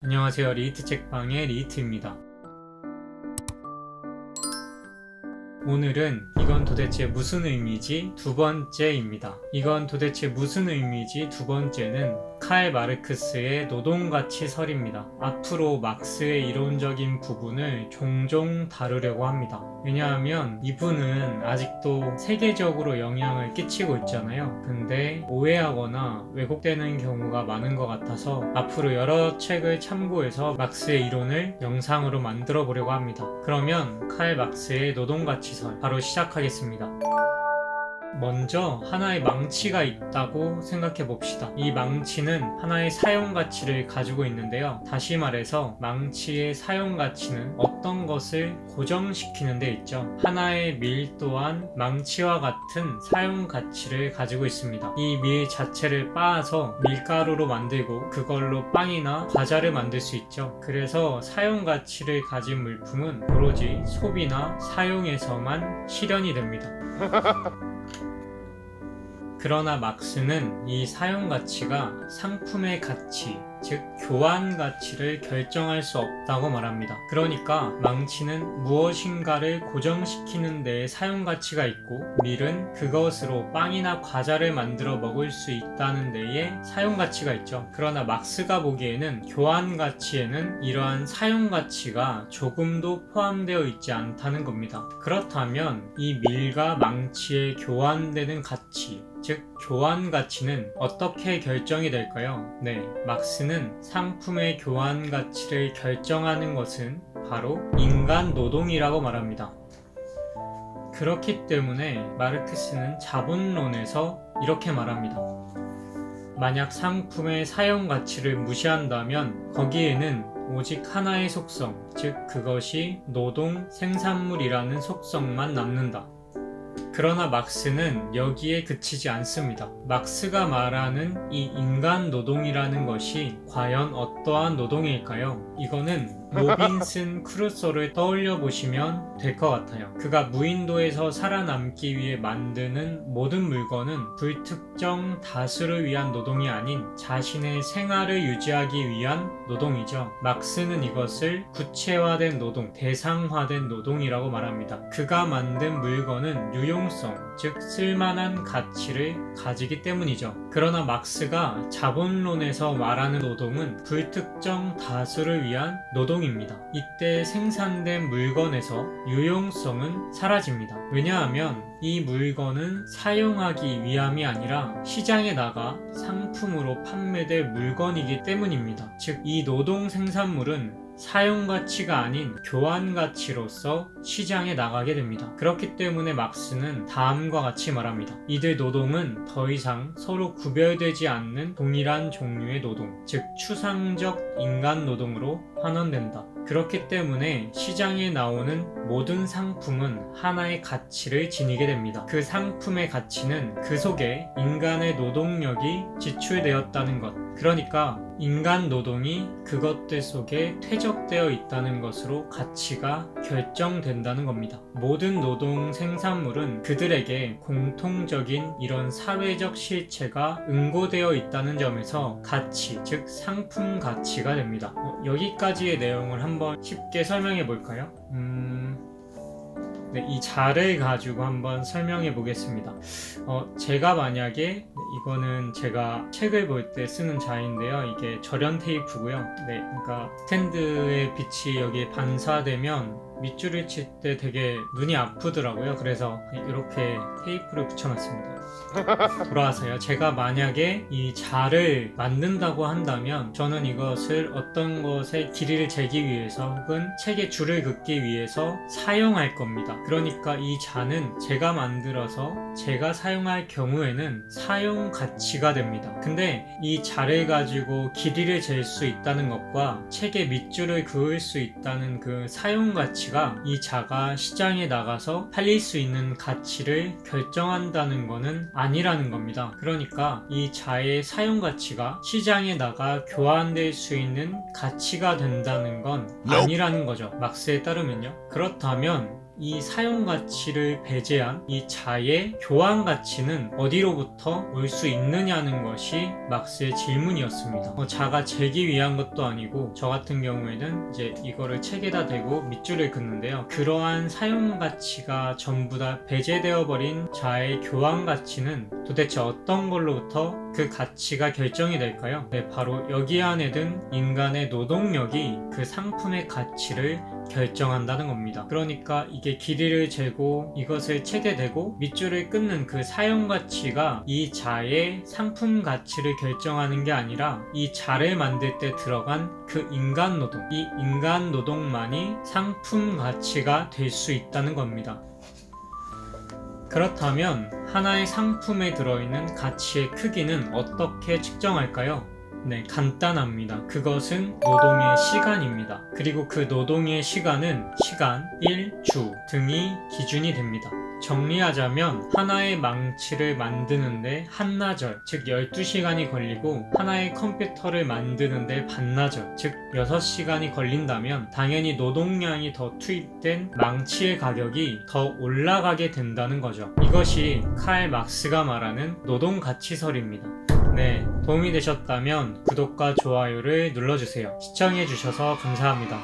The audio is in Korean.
안녕하세요. 리히트 책방의 리히트입니다. 오늘은 이건 도대체 무슨 의미지? 두 번째입니다. 이건 도대체 무슨 의미지? 두 번째는 칼 마르크스의 노동가치설입니다. 앞으로 막스의 이론적인 부분을 종종 다루려고 합니다. 왜냐하면 이분은 아직도 세계적으로 영향을 끼치고 있잖아요. 근데 오해하거나 왜곡되는 경우가 많은 것 같아서 앞으로 여러 책을 참고해서 막스의 이론을 영상으로 만들어 보려고 합니다. 그러면 칼 막스의 노동가치설 바로 시작하겠습니다. 먼저 하나의 망치가 있다고 생각해 봅시다. 이 망치는 하나의 사용가치를 가지고 있는데요. 다시 말해서 망치의 사용가치는 어떤 것을 고정시키는 데 있죠. 하나의 밀 또한 망치와 같은 사용가치를 가지고 있습니다. 이 밀 자체를 빻아서 밀가루로 만들고 그걸로 빵이나 과자를 만들 수 있죠. 그래서 사용가치를 가진 물품은 오로지 소비나 사용에서만 실현이 됩니다. 그러나 막스는 이 사용가치가 상품의 가치, 즉 교환 가치를 결정할 수 없다고 말합니다. 그러니까 망치는 무엇인가를 고정시키는 데에 사용가치가 있고 밀은 그것으로 빵이나 과자를 만들어 먹을 수 있다는 데에 사용가치가 있죠. 그러나 막스가 보기에는 교환 가치에는 이러한 사용가치가 조금도 포함되어 있지 않다는 겁니다. 그렇다면 이 밀과 망치에 교환되는 가치, 즉 교환 가치는 어떻게 결정이 될까요? 네, 막스는 상품의 교환 가치를 결정하는 것은 바로 인간 노동이라고 말합니다. 그렇기 때문에 마르크스는 자본론에서 이렇게 말합니다. 만약 상품의 사용 가치를 무시한다면 거기에는 오직 하나의 속성, 즉 그것이 노동 생산물이라는 속성만 남는다. 그러나 막스는 여기에 그치지 않습니다. 막스가 말하는 이 인간 노동이라는 것이 과연 어떠한 노동일까요? 이거는 로빈슨 크루소를 떠올려 보시면 될 것 같아요. 그가 무인도에서 살아남기 위해 만드는 모든 물건은 불특정 다수를 위한 노동이 아닌 자신의 생활을 유지하기 위한 노동이죠. 막스는 이것을 구체화된 노동, 대상화된 노동이라고 말합니다. 그가 만든 물건은 유용성, 즉 쓸만한 가치를 가지기 때문이죠. 그러나 막스가 자본론에서 말하는 노동은 불특정 다수를 위한 노동입니다. 이때 생산된 물건에서 유용성은 사라집니다. 왜냐하면 이 물건은 사용하기 위함이 아니라 시장에 나가 상품으로 판매될 물건이기 때문입니다. 즉, 이 노동 생산물은 사용가치가 아닌 교환가치로서 시장에 나가게 됩니다. 그렇기 때문에 막스는 다음과 같이 말합니다. 이들 노동은 더 이상 서로 구별되지 않는 동일한 종류의 노동, 즉 추상적 인간 노동으로 환원된다. 그렇기 때문에 시장에 나오는 모든 상품은 하나의 가치를 지니게 됩니다. 그 상품의 가치는 그 속에 인간의 노동력이 지출되었다는 것, 그러니까 인간 노동이 그것들 속에 퇴적되어 있다는 것으로 가치가 결정된다는 겁니다. 모든 노동 생산물은 그들에게 공통적인 이런 사회적 실체가 응고되어 있다는 점에서 가치, 즉 상품 가치가 됩니다. 여기까지의 내용을 한번 쉽게 설명해 볼까요? 네, 이 자를 가지고 한번 설명해 보겠습니다. 제가 만약에 이거는 제가 책을 볼 때 쓰는 자인데요. 이게 절연 테이프고요. 네, 그러니까 스탠드의 빛이 여기에 반사되면 밑줄을 칠 때 되게 눈이 아프더라고요. 그래서 이렇게 테이프를 붙여놨습니다. 돌아와서요. 제가 만약에 이 자를 만든다고 한다면 저는 이것을 어떤 것에 길이를 재기 위해서 혹은 책에 줄을 긋기 위해서 사용할 겁니다. 그러니까 이 자는 제가 만들어서 제가 사용할 경우에는 사용 가치가 됩니다. 근데 이 자를 가지고 길이를 잴 수 있다는 것과 책에 밑줄을 그을 수 있다는 그 사용 가치가 이 자가 시장에 나가서 팔릴 수 있는 가치를 결정한다는 것은 아니라는 겁니다. 그러니까 이 자의 사용 가치가 시장에 나가 교환될 수 있는 가치가 된다는 건 아니라는 거죠. 막스에 따르면요. 그렇다면 이 사용가치를 배제한 이 자의 교환가치는 어디로부터 올 수 있느냐는 것이 막스의 질문이었습니다. 자가 재기 위한 것도 아니고 저 같은 경우에는 이제 이거를 책에다 대고 밑줄을 긋는데요. 그러한 사용가치가 전부 다 배제되어 버린 자의 교환가치는 도대체 어떤 걸로부터 그 가치가 결정이 될까요? 네, 바로 여기 안에 든 인간의 노동력이 그 상품의 가치를 결정한다는 겁니다. 그러니까 이게 길이를 재고 이것을 책에 대고 밑줄을 끊는 그 사용가치가 이 자의 상품 가치를 결정하는 게 아니라 이 자를 만들 때 들어간 그 인간 노동, 이 인간 노동만이 상품 가치가 될 수 있다는 겁니다. 그렇다면 하나의 상품에 들어있는 가치의 크기는 어떻게 측정할까요? 네, 간단합니다. 그것은 노동의 시간입니다. 그리고 그 노동의 시간은 시간, 일, 주 등이 기준이 됩니다. 정리하자면 하나의 망치를 만드는데 한나절, 즉 12시간이 걸리고 하나의 컴퓨터를 만드는데 반나절, 즉 6시간이 걸린다면 당연히 노동량이 더 투입된 망치의 가격이 더 올라가게 된다는 거죠. 이것이 칼 막스가 말하는 노동가치설입니다. 네, 도움이 되셨다면 구독과 좋아요를 눌러주세요. 시청해주셔서 감사합니다.